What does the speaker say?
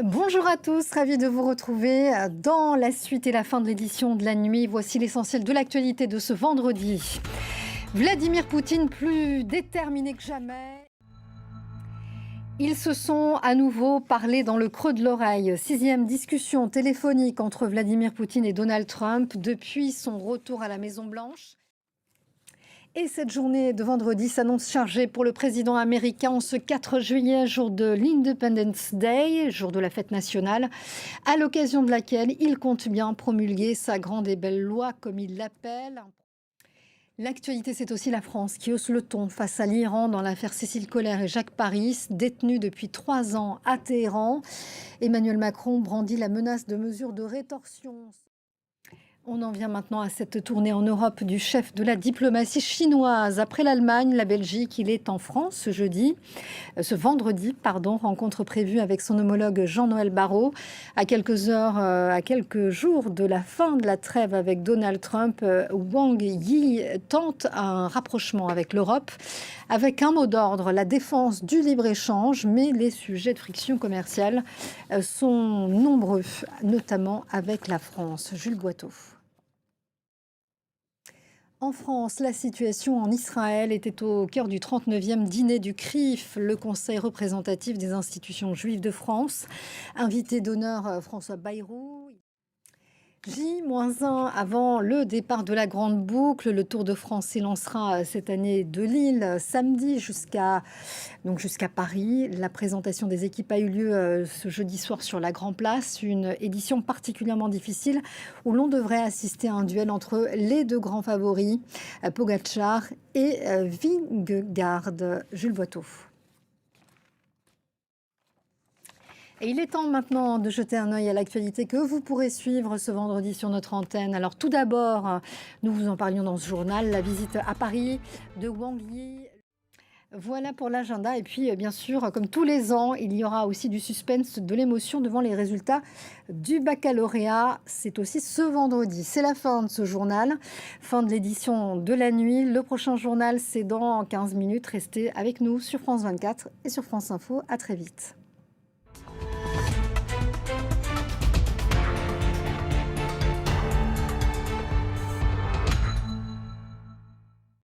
Bonjour à tous, ravi de vous retrouver dans la suite et la fin de l'édition de la nuit. Voici l'essentiel de l'actualité de ce vendredi. Vladimir Poutine plus déterminé que jamais. Ils se sont à nouveau parlé dans le creux de l'oreille. Sixième discussion téléphonique entre Vladimir Poutine et Donald Trump depuis son retour à la Maison-Blanche. Et cette journée de vendredi s'annonce chargée pour le président américain en ce 4 juillet, jour de l'Independence Day, jour de la fête nationale, à l'occasion de laquelle il compte bien promulguer sa grande et belle loi, comme il l'appelle. L'actualité, c'est aussi la France qui hausse le ton face à l'Iran dans l'affaire Cécile Collère et Jacques Paris, détenus depuis 3 ans à Téhéran. Emmanuel Macron brandit la menace de mesures de rétorsion. On en vient maintenant à cette tournée en Europe du chef de la diplomatie chinoise. Après l'Allemagne, la Belgique, il est en France ce vendredi, rencontre prévue avec son homologue Jean-Noël Barrot. À quelques jours de la fin de la trêve avec Donald Trump, Wang Yi tente un rapprochement avec l'Europe, avec un mot d'ordre, la défense du libre-échange, mais les sujets de friction commerciale sont nombreux, notamment avec la France. Jules Boiteau. En France, la situation en Israël était au cœur du 39e dîner du CRIF, le Conseil représentatif des institutions juives de France. Invité d'honneur François Bayrou. J-1 avant le départ de la Grande Boucle. Le Tour de France s'élancera cette année de Lille samedi jusqu'à Paris. La présentation des équipes a eu lieu ce jeudi soir sur la Grand Place. Une édition particulièrement difficile où l'on devrait assister à un duel entre les deux grands favoris, Pogacar et Vingegaard. Jules Boiteau. Et il est temps maintenant de jeter un œil à l'actualité que vous pourrez suivre ce vendredi sur notre antenne. Alors tout d'abord, nous vous en parlions dans ce journal, la visite à Paris de Wang Yi. Voilà pour l'agenda. Et puis, bien sûr, comme tous les ans, il y aura aussi du suspense, de l'émotion devant les résultats du baccalauréat. C'est aussi ce vendredi. C'est la fin de ce journal, fin de l'édition de la nuit. Le prochain journal, c'est dans 15 minutes. Restez avec nous sur France 24 et sur France Info. À très vite.